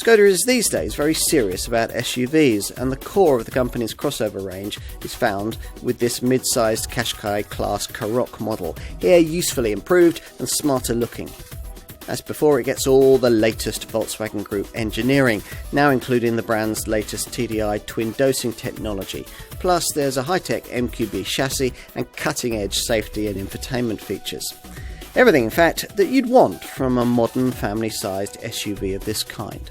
Skoda is these days very serious about SUVs, and the core of the company's crossover range is found with this mid-sized Qashqai-class Karoq model, here usefully improved and smarter looking. As before, it gets all the latest Volkswagen Group engineering, now including the brand's latest TDI Twin Dosing technology. Plus, there's a high-tech MQB chassis and cutting-edge safety and infotainment features. Everything, in fact, that you'd want from a modern family-sized SUV of this kind.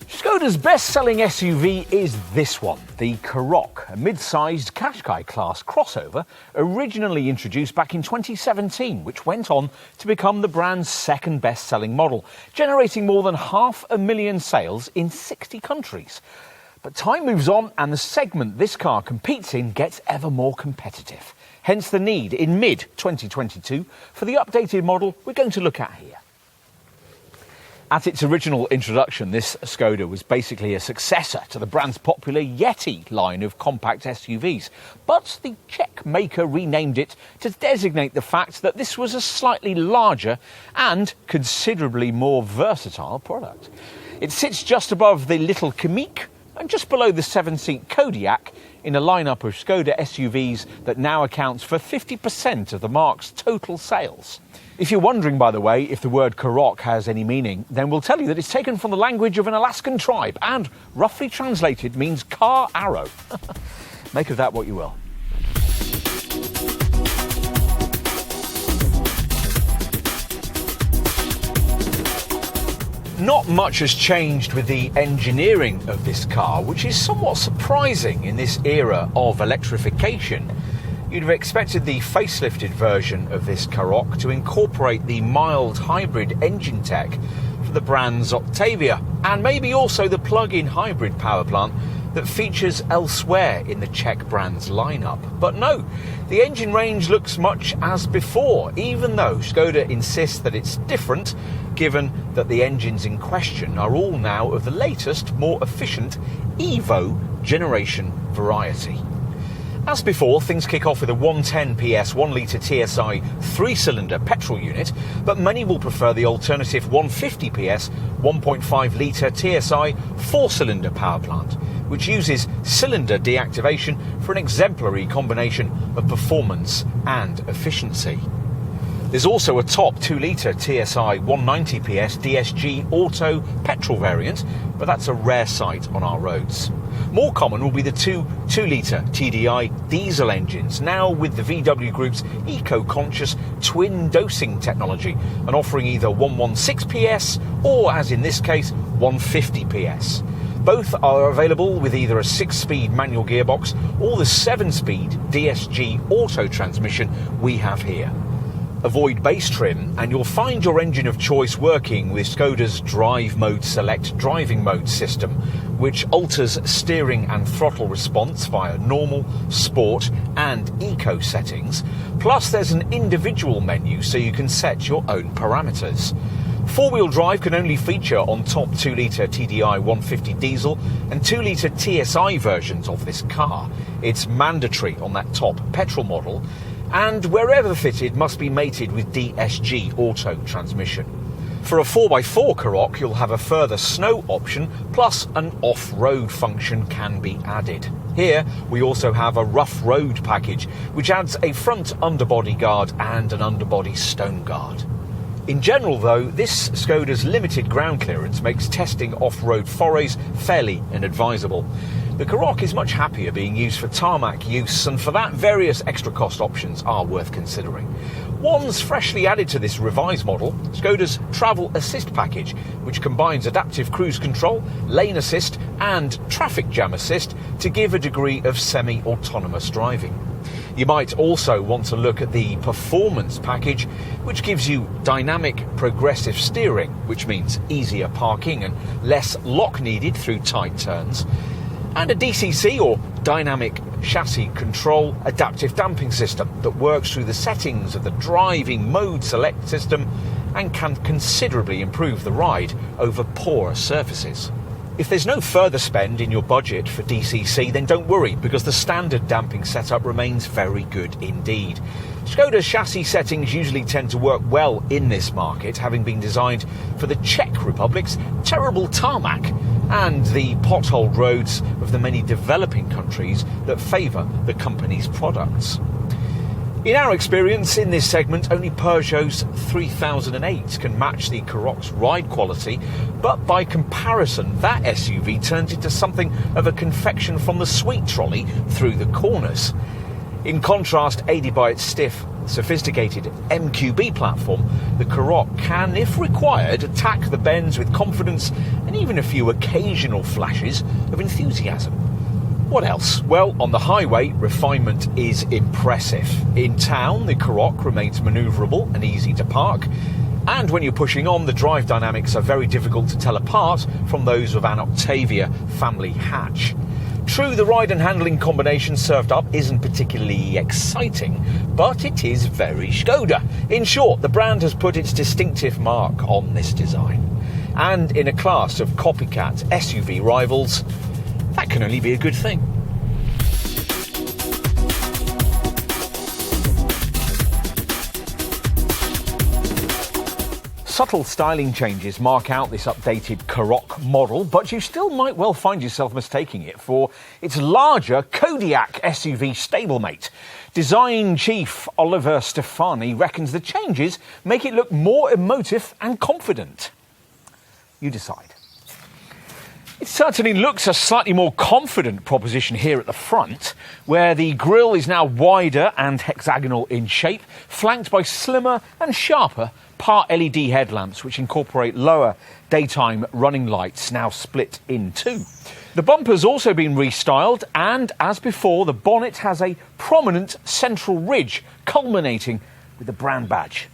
Skoda's best-selling SUV is this one, the Karoq, a mid-sized Qashqai-class crossover originally introduced back in 2017, which went on to become the brand's second best-selling model, generating more than 500,000 sales in 60 countries. But time moves on and the segment this car competes in gets ever more competitive. Hence the need in mid-2022 for the updated model we're going to look at here. At its original introduction, this Skoda was basically a successor to the brand's popular Yeti line of compact SUVs. But the Czech maker renamed it to designate the fact that this was a slightly larger and considerably more versatile product. It sits just above the little Karoq and just below the 7-seat Kodiaq in a lineup of Skoda SUVs that now accounts for 50% of the marque's total sales. If you're wondering, by the way, if the word Karoq has any meaning, then we'll tell you that it's taken from the language of an Alaskan tribe and, roughly translated, means car arrow. Make of that what you will. Not much has changed with the engineering of this car, which is somewhat surprising in this era of electrification. You'd have expected the facelifted version of this Karoq to incorporate the mild hybrid engine tech for the brand's Octavia, and maybe also the plug-in hybrid power plant that features elsewhere in the Czech brand's lineup. But no, the engine range looks much as before, even though Skoda insists that it's different, given that the engines in question are all now of the latest, more efficient Evo generation variety. As before, things kick off with a 110 PS 1-litre TSI 3-cylinder petrol unit, but many will prefer the alternative 150 PS 1.5-litre TSI 4-cylinder power plant, which uses cylinder deactivation for an exemplary combination of performance and efficiency. There's also a top 2-litre TSI 190 PS DSG Auto petrol variant, but that's a rare sight on our roads. More common will be the two 2-litre TDI diesel engines, now with the VW Group's eco-conscious twin dosing technology, and offering either 116 PS or, as in this case, 150 PS. Both are available with either a 6-speed manual gearbox or the 7-speed DSG Auto transmission we have here. Avoid base trim and you'll find your engine of choice working with Skoda's Drive Mode Select driving mode system, which alters steering and throttle response via normal, sport and eco settings. Plus there's an individual menu so you can set your own parameters. 4-wheel drive can only feature on top 2-litre TDI 150 diesel and 2-litre TSI versions of this car. It's mandatory on that top petrol model, and wherever fitted must be mated with DSG Auto transmission. For a 4x4 Karoq, you'll have a further snow option, plus an off-road function can be added. Here, we also have a rough road package, which adds a front underbody guard and an underbody stone guard. In general, though, this Skoda's limited ground clearance makes testing off-road forays fairly inadvisable. The Karoq is much happier being used for tarmac use, and for that, various extra cost options are worth considering. One's freshly added to this revised model, Skoda's Travel Assist package, which combines adaptive cruise control, lane assist and traffic jam assist to give a degree of semi-autonomous driving. You might also want to look at the Performance package, which gives you dynamic progressive steering, which means easier parking and less lock needed through tight turns, and a DCC or Dynamic Chassis Control adaptive damping system that works through the settings of the driving mode select system and can considerably improve the ride over poorer surfaces. If there's no further spend in your budget for DCC, then don't worry, because the standard damping setup remains very good indeed. Skoda's chassis settings usually tend to work well in this market, having been designed for the Czech Republic's terrible tarmac and the potholed roads of the many developing countries that favour the company's products. In our experience in this segment, only Peugeot's 3008 can match the Karoq's ride quality, but by comparison, that SUV turns into something of a confection from the sweet trolley through the corners. In contrast, aided by its stiff, sophisticated MQB platform, the Karoq can, if required, attack the bends with confidence and even a few occasional flashes of enthusiasm. What else? Well, on the highway, refinement is impressive. In town, the Karoq remains manoeuvrable and easy to park. And when you're pushing on, the drive dynamics are very difficult to tell apart from those of an Octavia family hatch. True, the ride and handling combination served up isn't particularly exciting, but it is very Skoda. In short, the brand has put its distinctive mark on this design. And in a class of copycat SUV rivals, that can only be a good thing. Subtle styling changes mark out this updated Karoq model, but you still might well find yourself mistaking it for its larger Kodiaq SUV stablemate. Design chief Oliver Stefani reckons the changes make it look more emotive and confident. You decide. It certainly looks a slightly more confident proposition here at the front, where the grille is now wider and hexagonal in shape, flanked by slimmer and sharper part LED headlamps which incorporate lower daytime running lights, now split in two. The bumper's also been restyled, and as before, the bonnet has a prominent central ridge culminating with the brand badge.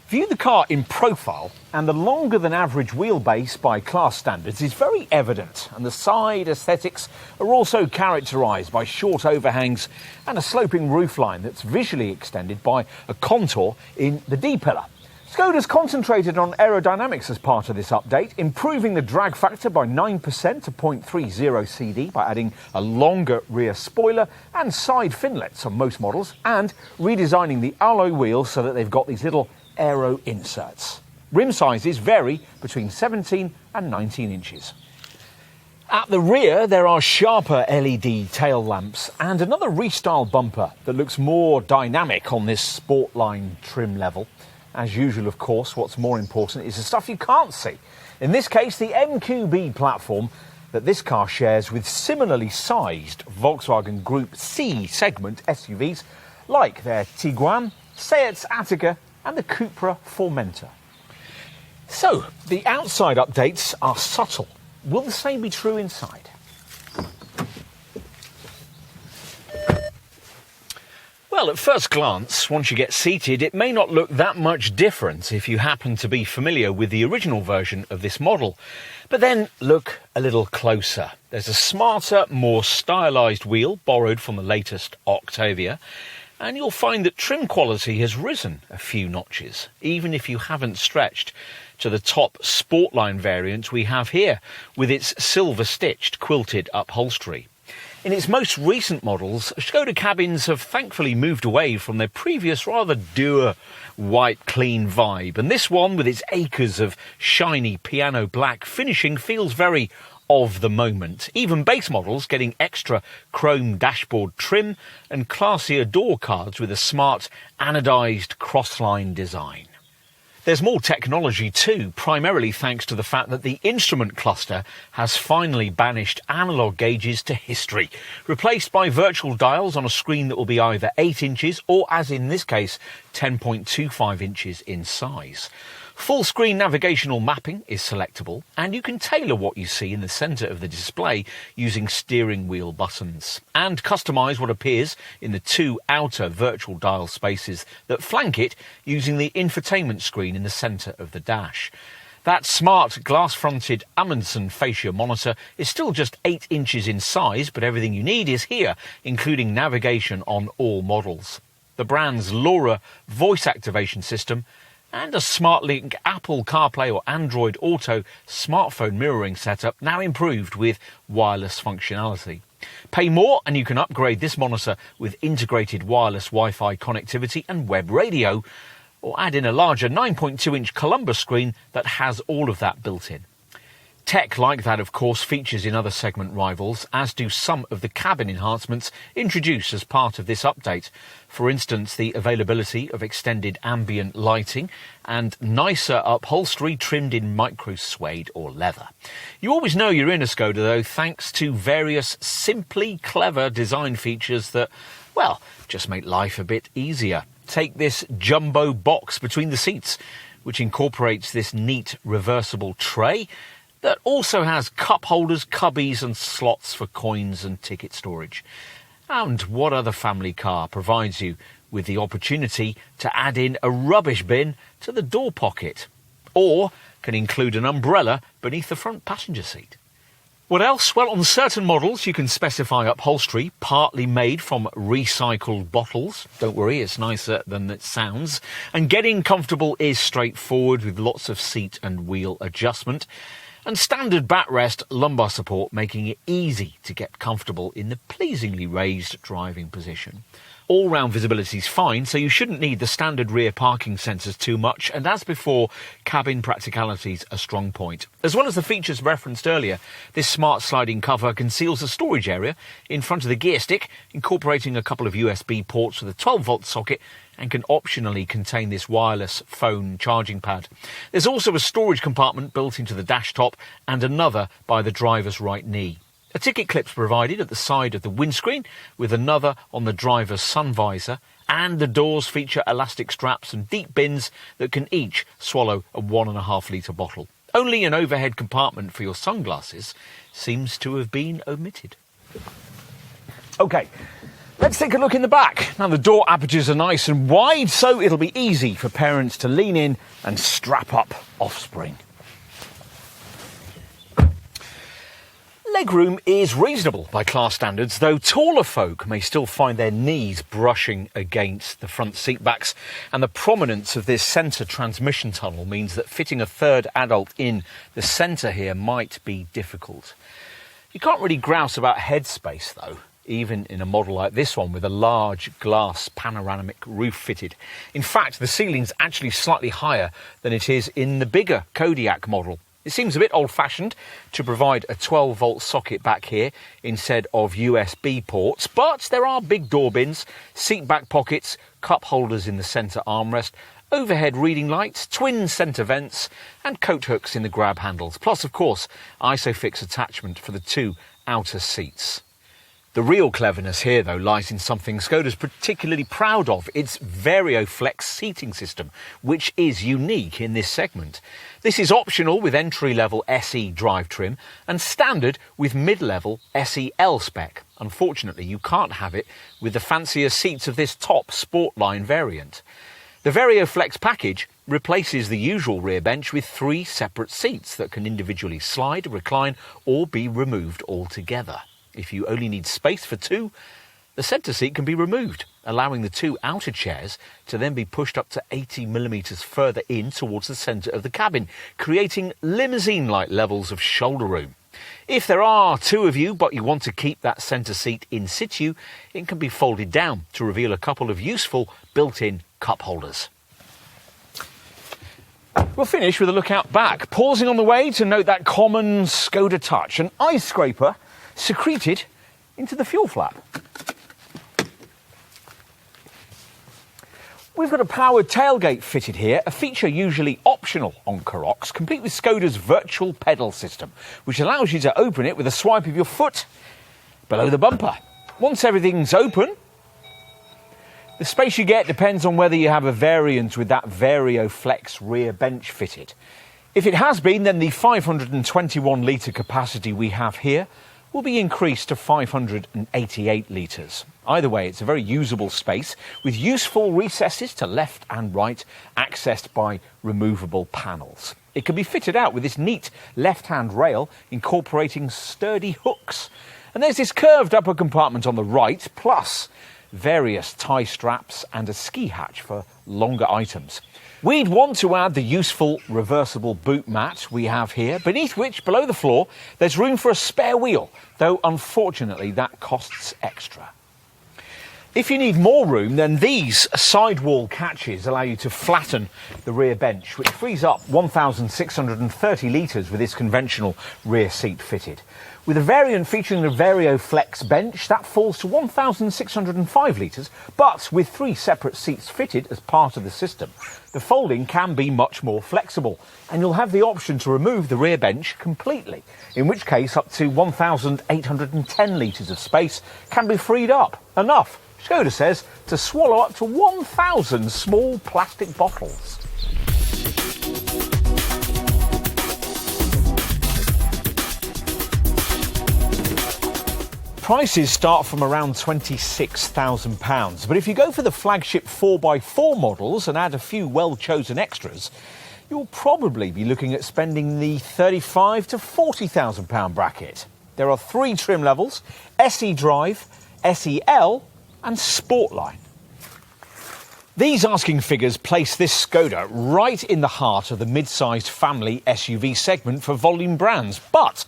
View the car in profile, and the longer than average wheelbase by class standards is very evident, and the side aesthetics are also characterised by short overhangs and a sloping roofline that's visually extended by a contour in the D-pillar. Skoda's concentrated on aerodynamics as part of this update, improving the drag factor by 9% to 0.30 CD by adding a longer rear spoiler and side finlets on most models, and redesigning the alloy wheels so that they've got these little aero inserts. Rim sizes vary between 17 and 19 inches. At the rear, there are sharper LED tail lamps and another restyled bumper that looks more dynamic on this Sportline trim level. As usual, of course, what's more important is the stuff you can't see. In this case, the MQB platform that this car shares with similarly sized Volkswagen Group C segment SUVs like their Tiguan, Seat Attica and the Cupra Formentor. So, the outside updates are subtle. Will the same be true inside? Well, at first glance, once you get seated, it may not look that much different if you happen to be familiar with the original version of this model. But then look a little closer. There's a smarter, more stylised wheel borrowed from the latest Octavia, and you'll find that trim quality has risen a few notches, even if you haven't stretched to the top Sportline variant we have here, with its silver-stitched quilted upholstery. In its most recent models, Skoda cabins have thankfully moved away from their previous rather dour, white, clean vibe, and this one, with its acres of shiny piano black finishing, feels very of the moment. Even base models getting extra chrome dashboard trim and classier door cards with a smart anodised crossline design. There's more technology too, primarily thanks to the fact that the instrument cluster has finally banished analogue gauges to history, replaced by virtual dials on a screen that will be either 8 inches or, as in this case, 10.25 inches in size. Full-screen navigational mapping is selectable, and you can tailor what you see in the centre of the display using steering wheel buttons, and customise what appears in the 2 outer virtual dial spaces that flank it using the infotainment screen in the centre of the dash. That smart glass-fronted Amundsen fascia monitor is still just 8 inches in size, but everything you need is here, including navigation on all models. The brand's LoRa voice activation system and a SmartLink Apple CarPlay or Android Auto smartphone mirroring setup, now improved with wireless functionality. Pay more and you can upgrade this monitor with integrated wireless Wi-Fi connectivity and web radio, or add in a larger 9.2-inch Columbus screen that has all of that built in. Tech like that, of course, features in other segment rivals, as do some of the cabin enhancements introduced as part of this update. For instance, the availability of extended ambient lighting and nicer upholstery trimmed in micro suede or leather. You always know you're in a Skoda, though, thanks to various simply clever design features that, well, just make life a bit easier. Take this jumbo box between the seats, which incorporates this neat reversible tray that also has cup holders, cubbies and slots for coins and ticket storage. And what other family car provides you with the opportunity to add in a rubbish bin to the door pocket? Or can include an umbrella beneath the front passenger seat? What else? Well, on certain models you can specify upholstery partly made from recycled bottles. Don't worry, it's nicer than it sounds. And getting comfortable is straightforward with lots of seat and wheel adjustment. And standard backrest lumbar support, making it easy to get comfortable in the pleasingly raised driving position. All-round visibility is fine, so you shouldn't need the standard rear parking sensors too much, and as before, cabin practicality's a strong point. As well as the features referenced earlier, this smart sliding cover conceals a storage area in front of the gear stick, incorporating a couple of USB ports with a 12-volt socket, and can optionally contain this wireless phone charging pad. There's also a storage compartment built into the dash top and another by the driver's right knee. A ticket clip's provided at the side of the windscreen, with another on the driver's sun visor, and the doors feature elastic straps and deep bins that can each swallow a 1.5 litre bottle. Only an overhead compartment for your sunglasses seems to have been omitted. OK, let's take a look in the back. Now, the door apertures are nice and wide, so it'll be easy for parents to lean in and strap up offspring. Legroom is reasonable by class standards, though taller folk may still find their knees brushing against the front seat backs, and the prominence of this centre transmission tunnel means that fitting a third adult in the centre here might be difficult. You can't really grouse about headspace, though, even in a model like this one with a large glass panoramic roof fitted. In fact, the ceiling's actually slightly higher than it is in the bigger Kodiaq model. It seems a bit old-fashioned to provide a 12-volt socket back here instead of USB ports, but there are big door bins, seat back pockets, cup holders in the centre armrest, overhead reading lights, twin centre vents and coat hooks in the grab handles, plus, of course, ISOFIX attachment for the two outer seats. The real cleverness here, though, lies in something Skoda's particularly proud of, its VarioFlex seating system, which is unique in this segment. This is optional with entry-level SE drive trim and standard with mid-level SEL spec. Unfortunately, you can't have it with the fancier seats of this top Sportline variant. The VarioFlex package replaces the usual rear bench with 3 separate seats that can individually slide, recline or be removed altogether. If you only need space for 2, the centre seat can be removed, allowing the 2 outer chairs to then be pushed up to 80mm further in towards the centre of the cabin, creating limousine-like levels of shoulder room. If there are 2 of you, but you want to keep that centre seat in situ, it can be folded down to reveal a couple of useful built-in cup holders. We'll finish with a look out back, pausing on the way to note that common Skoda touch, an ice scraper secreted into the fuel flap. We've got a powered tailgate fitted here, a feature usually optional on Karoqs, complete with Skoda's virtual pedal system, which allows you to open it with a swipe of your foot below the bumper. Once everything's open, the space you get depends on whether you have a variant with that VarioFlex rear bench fitted. If it has been, then the 521 litre capacity we have here will be increased to 588 litres. Either way, it's a very usable space with useful recesses to left and right, accessed by removable panels. It can be fitted out with this neat left-hand rail incorporating sturdy hooks. And there's this curved upper compartment on the right, plus various tie straps and a ski hatch for longer items. We'd want to add the useful reversible boot mat we have here, beneath which, below the floor, there's room for a spare wheel, though unfortunately that costs extra. If you need more room, then these sidewall catches allow you to flatten the rear bench, which frees up 1,630 litres with this conventional rear seat fitted. With a variant featuring the Vario Flex bench, that falls to 1,605 litres, but with 3 separate seats fitted as part of the system, the folding can be much more flexible, and you'll have the option to remove the rear bench completely, in which case up to 1,810 litres of space can be freed up. Enough, Skoda says, to swallow up to 1,000 small plastic bottles. Prices start from around £26,000, but if you go for the flagship 4x4 models and add a few well-chosen extras, you'll probably be looking at spending the £35,000 to £40,000 bracket. There are 3 trim levels: SE Drive, SEL and Sportline. These asking figures place this Skoda right in the heart of the mid-sized family SUV segment for volume brands, but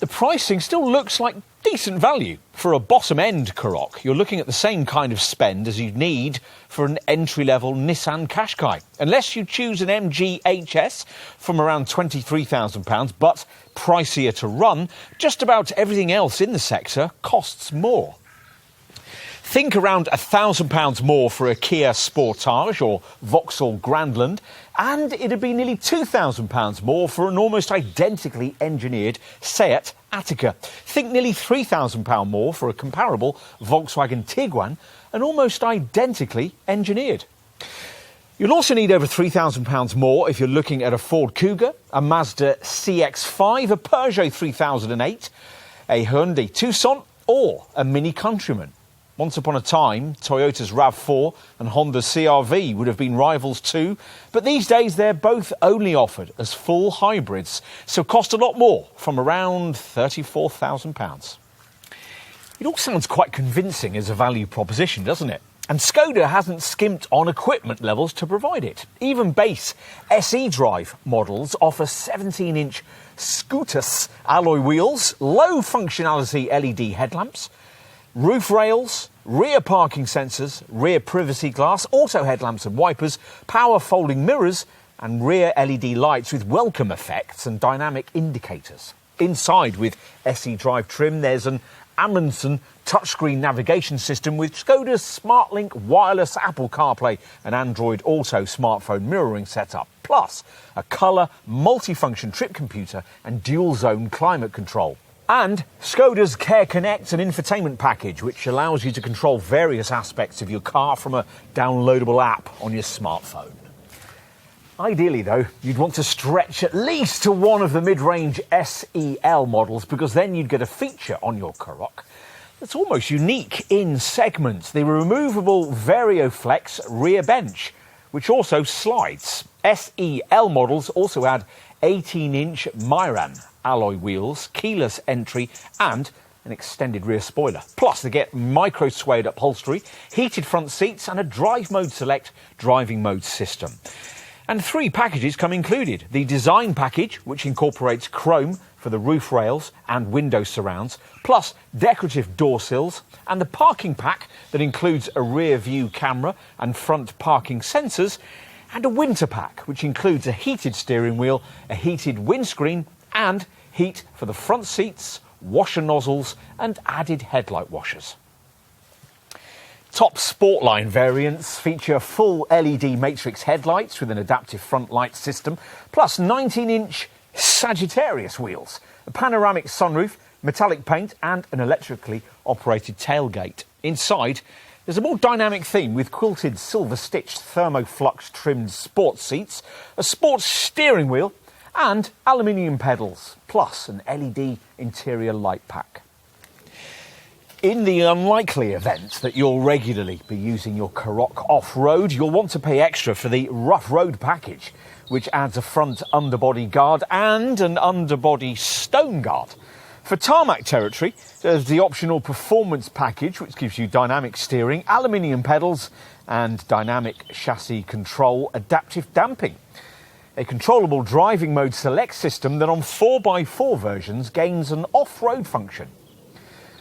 the pricing still looks like decent value. For a bottom-end Karoq, you're looking at the same kind of spend as you'd need for an entry-level Nissan Qashqai, unless you choose an MG HS from around £23,000, but pricier to run. Just about everything else in the sector costs more. Think around £1,000 more for a Kia Sportage or Vauxhall Grandland, and it'd be nearly £2,000 more for an almost identically engineered Seat Attica. Think nearly £3,000 more for a comparable Volkswagen Tiguan, and almost identically engineered. You'll also need over £3,000 more if you're looking at a Ford Kuga, a Mazda CX-5, a Peugeot 3008, a Hyundai Tucson, or a Mini Countryman. Once upon a time, Toyota's RAV4 and Honda's CR-V would have been rivals too, but these days they're both only offered as full hybrids, so cost a lot more, from around £34,000. It all sounds quite convincing as a value proposition, doesn't it? And Skoda hasn't skimped on equipment levels to provide it. Even base SE Drive models offer 17-inch Scutus alloy wheels, low functionality LED headlamps, roof rails, rear parking sensors, rear privacy glass, auto headlamps and wipers, power folding mirrors and rear LED lights with welcome effects and dynamic indicators. Inside with SE Drive trim there's an Amundsen touchscreen navigation system with Skoda's SmartLink wireless Apple CarPlay and Android Auto smartphone mirroring setup, plus a colour multifunction trip computer and dual zone climate control. And Skoda's Care Connect and infotainment package, which allows you to control various aspects of your car from a downloadable app on your smartphone. Ideally, though, you'd want to stretch at least to one of the mid-range SEL models, because then you'd get a feature on your Karoq that's almost unique in segment: the removable Vario Flex rear bench, which also slides. SEL models also add 18-inch Myran alloy wheels, keyless entry and an extended rear spoiler. Plus they get micro-suede upholstery, heated front seats and a drive mode select driving mode system. And 3 packages come included: the design package, which incorporates chrome for the roof rails and window surrounds, plus decorative door sills, and the parking pack that includes a rear view camera and front parking sensors, and a winter pack, which includes a heated steering wheel, a heated windscreen, and heat for the front seats, washer nozzles, and added headlight washers. Top Sportline variants feature full LED matrix headlights with an adaptive front light system, plus 19-inch Sagittarius wheels, a panoramic sunroof, metallic paint, and an electrically operated tailgate. Inside, there's a more dynamic theme with quilted silver-stitched thermoflux trimmed sports seats, a sports steering wheel, and aluminium pedals, plus an LED interior light pack. In the unlikely event that you'll regularly be using your Karoq off-road, you'll want to pay extra for the rough road package, which adds a front underbody guard and an underbody stone guard. For tarmac territory, there's the optional performance package, which gives you dynamic steering, aluminium pedals and dynamic chassis control adaptive damping. A controllable driving mode select system that on 4x4 versions gains an off-road function.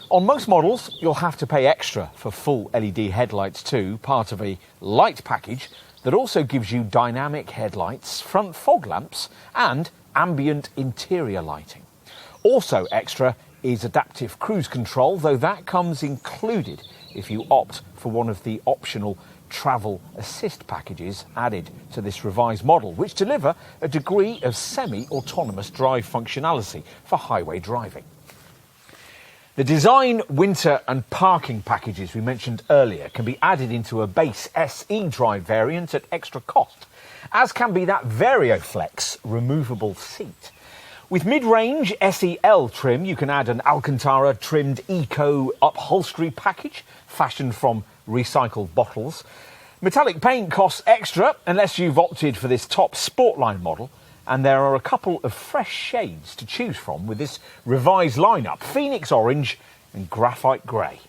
On most models, you'll have to pay extra for full LED headlights too, part of a light package that also gives you dynamic headlights, front fog lamps and ambient interior lighting. Also extra is adaptive cruise control, though that comes included if you opt for one of the optional travel assist packages added to this revised model, which deliver a degree of semi-autonomous drive functionality for highway driving. The design, winter and parking packages we mentioned earlier can be added into a base SE drive variant at extra cost, as can be that VarioFlex removable seat. With mid-range SEL trim, you can add an Alcantara trimmed eco upholstery package fashioned from recycled bottles. Metallic paint costs extra unless you've opted for this top Sportline model, and there are a couple of fresh shades to choose from with this revised lineup: Phoenix Orange and Graphite Grey.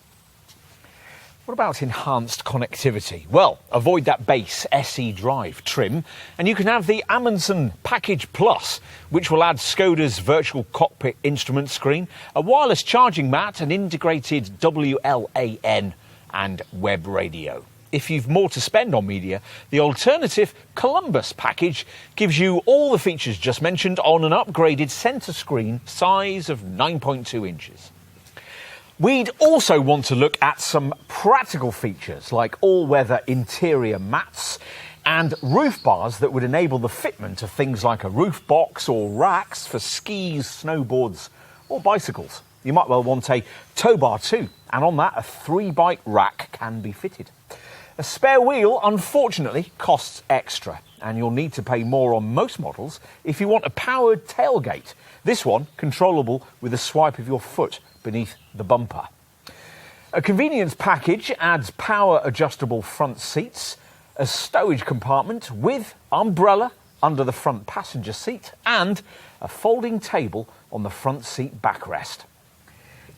What about enhanced connectivity? Well, avoid that base SE drive trim and you can have the Amundsen Package Plus, which will add Skoda's virtual cockpit instrument screen, a wireless charging mat, an integrated WLAN and web radio. If you've more to spend on media, the alternative Columbus package gives you all the features just mentioned on an upgraded centre screen size of 9.2 inches. We'd also want to look at some practical features like all-weather interior mats and roof bars that would enable the fitment of things like a roof box or racks for skis, snowboards or bicycles. You might well want a tow bar too, and on that a 3-bike rack can be fitted. A spare wheel, unfortunately, costs extra, and you'll need to pay more on most models if you want a powered tailgate. This one controllable with a swipe of your foot beneath the bumper. A convenience package adds power adjustable front seats, a stowage compartment with umbrella under the front passenger seat, and a folding table on the front seat backrest.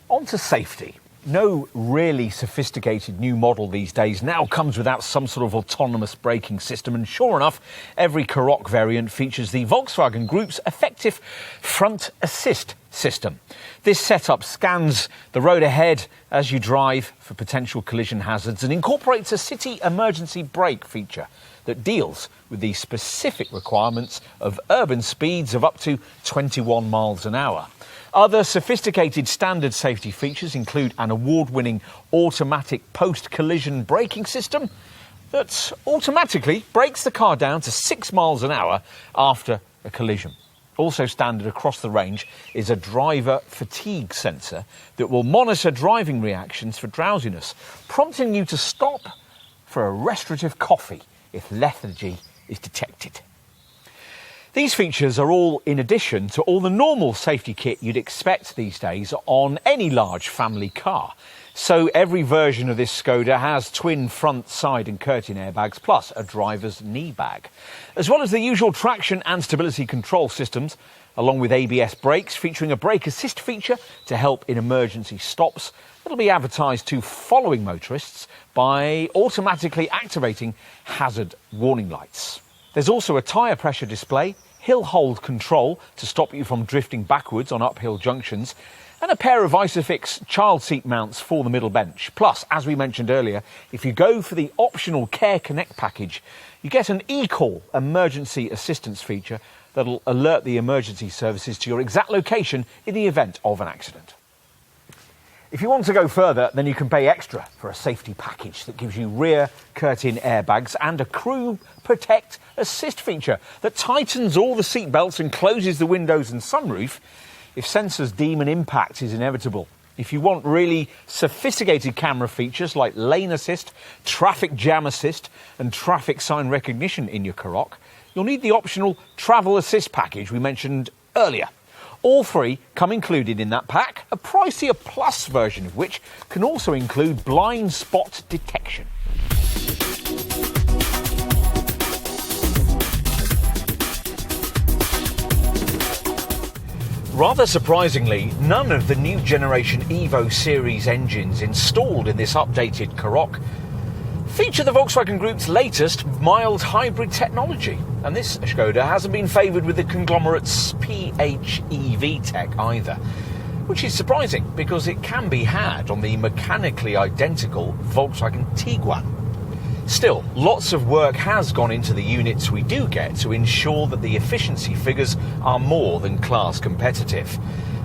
On to safety. No really sophisticated new model these days now comes without some sort of autonomous braking system, and sure enough, every Karoq variant features the Volkswagen Group's effective front assist system. This setup scans the road ahead as you drive for potential collision hazards and incorporates a city emergency brake feature that deals with the specific requirements of urban speeds of up to 21 miles an hour. Other sophisticated standard safety features include an award-winning automatic post-collision braking system that automatically brakes the car down to 6 miles an hour after a collision. Also standard across the range is a driver fatigue sensor that will monitor driving reactions for drowsiness, prompting you to stop for a restorative coffee if lethargy is detected. These features are all in addition to all the normal safety kit you'd expect these days on any large family car. So every version of this Skoda has twin front, side and curtain airbags, plus a driver's knee bag, as well as the usual traction and stability control systems, along with ABS brakes featuring a brake assist feature to help in emergency stops. It'll be advertised to following motorists by automatically activating hazard warning lights. There's also a tyre pressure display, hill hold control to stop you from drifting backwards on uphill junctions, and a pair of Isofix child seat mounts for the middle bench. Plus, as we mentioned earlier, if you go for the optional Care Connect package, you get an eCall emergency assistance feature that'll alert the emergency services to your exact location in the event of an accident. If you want to go further, then you can pay extra for a safety package that gives you rear curtain airbags and a Crew Protect Assist feature that tightens all the seat belts and closes the windows and sunroof if sensors deem an impact is inevitable. If you want really sophisticated camera features like lane assist, traffic jam assist and traffic sign recognition in your Karoq, you'll need the optional Travel Assist package we mentioned earlier. All three come included in that pack, a pricier Plus version of which can also include blind spot detection. Rather surprisingly, none of the new generation Evo series engines installed in this updated Karoq feature the Volkswagen Group's latest mild hybrid technology. And this Skoda hasn't been favoured with the conglomerate's PHEV tech either, which is surprising because it can be had on the mechanically identical Volkswagen Tiguan. Still, lots of work has gone into the units we do get to ensure that the efficiency figures are more than class competitive.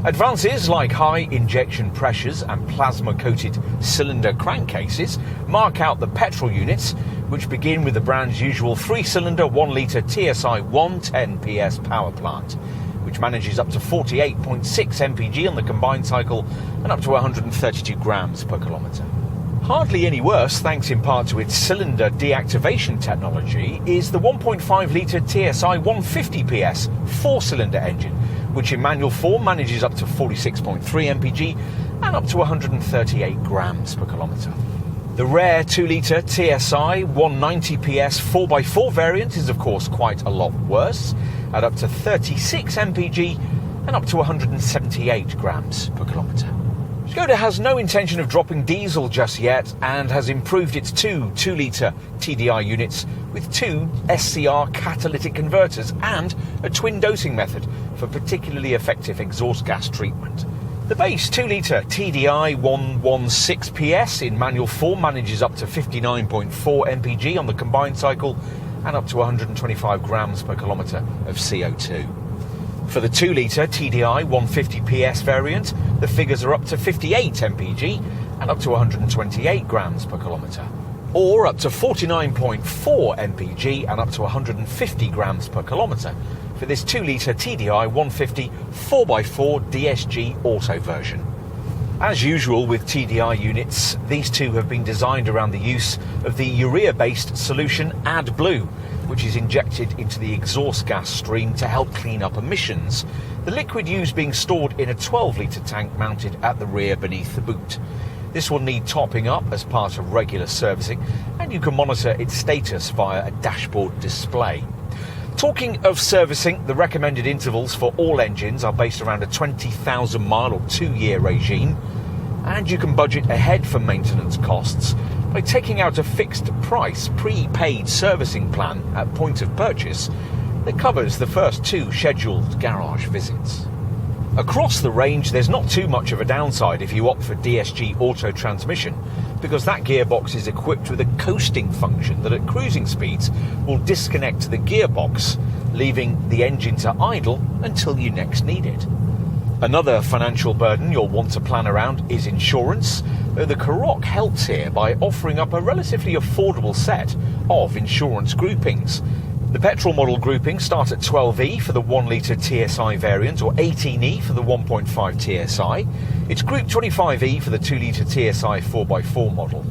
Advances like high injection pressures and plasma-coated cylinder crankcases mark out the petrol units, which begin with the brand's usual 3-cylinder 1-litre TSI 110 PS power plant, which manages up to 48.6 mpg on the combined cycle and up to 132 grams per kilometre. Hardly any worse, thanks in part to its cylinder deactivation technology, is the 1.5-litre TSI 150 PS 4-cylinder engine, which in manual form manages up to 46.3 mpg and up to 138 grams per kilometre. The rare 2-litre TSI 190 PS 4x4 variant is of course quite a lot worse, at up to 36 mpg and up to 178 grams per kilometre. Skoda has no intention of dropping diesel just yet and has improved its two 2-litre TDI units with 2 SCR catalytic converters and a twin dosing method for particularly effective exhaust gas treatment. The base 2-litre TDI 116 PS in manual form manages up to 59.4 mpg on the combined cycle and up to 125 grams per kilometre of CO2. For the 2-litre TDI 150 PS variant, the figures are up to 58 mpg and up to 128 grams per kilometre, or up to 49.4 mpg and up to 150 grams per kilometre for this 2-litre TDI 150 4x4 DSG Auto version. As usual with TDI units, these two have been designed around the use of the urea-based solution AdBlue, which is injected into the exhaust gas stream to help clean up emissions, the liquid used being stored in a 12-litre tank mounted at the rear beneath the boot. This will need topping up as part of regular servicing, and you can monitor its status via a dashboard display. Talking of servicing, the recommended intervals for all engines are based around a 20,000 mile or 2-year regime, and you can budget ahead for maintenance costs by taking out a fixed price prepaid servicing plan at point of purchase that covers the first 2 scheduled garage visits. Across the range, there's not too much of a downside if you opt for DSG auto transmission, because that gearbox is equipped with a coasting function that at cruising speeds will disconnect the gearbox, leaving the engine to idle until you next need it. Another financial burden you'll want to plan around is insurance, though the Karoq helps here by offering up a relatively affordable set of insurance groupings. The petrol model groupings start at 12E for the 1-litre TSI variant or 18E for the 1.5 TSI. It's Group 25E for the 2-litre TSI 4x4 model.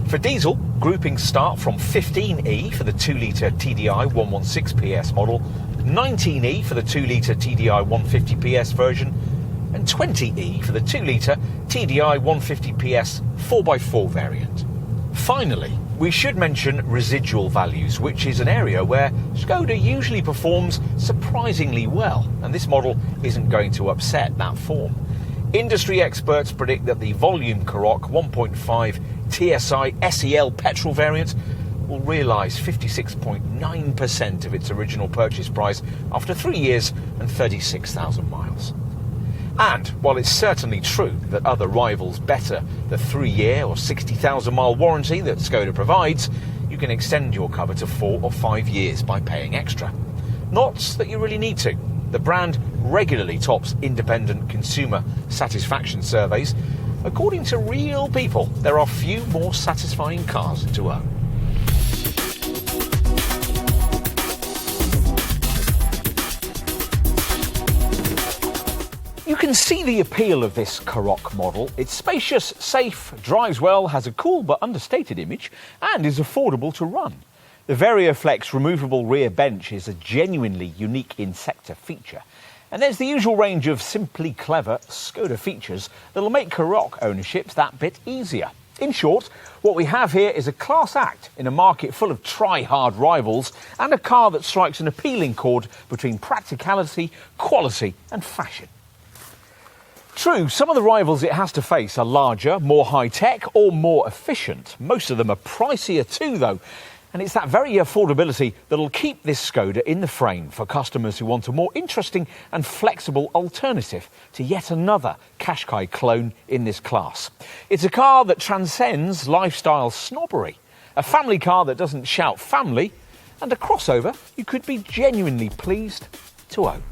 For diesel, groupings start from 15E for the 2-litre TDI 116 PS model, 19E for the 2-litre TDI 150 PS version, and 20E for the 2-litre TDI 150 PS 4x4 variant. Finally, we should mention residual values, which is an area where Skoda usually performs surprisingly well, and this model isn't going to upset that form. Industry experts predict that the volume Karoq 1.5 TSI SEL petrol variant will realise 56.9% of its original purchase price after 3 years and 36,000 miles. And while it's certainly true that other rivals better the 3-year or 60,000 mile warranty that Skoda provides, you can extend your cover to 4 or 5 years by paying extra. Not that you really need to. The brand regularly tops independent consumer satisfaction surveys. According to real people, there are few more satisfying cars to own. You can see the appeal of this Karoq model. It's spacious, safe, drives well, has a cool but understated image, and is affordable to run. The VarioFlex removable rear bench is a genuinely unique in-sector feature. And there's the usual range of simply clever Skoda features that'll make Karoq ownership that bit easier. In short, what we have here is a class act in a market full of try-hard rivals and a car that strikes an appealing chord between practicality, quality and fashion. True, some of the rivals it has to face are larger, more high-tech or more efficient. Most of them are pricier too, though. And it's that very affordability that'll keep this Skoda in the frame for customers who want a more interesting and flexible alternative to yet another Qashqai clone in this class. It's a car that transcends lifestyle snobbery, a family car that doesn't shout family, and a crossover you could be genuinely pleased to own.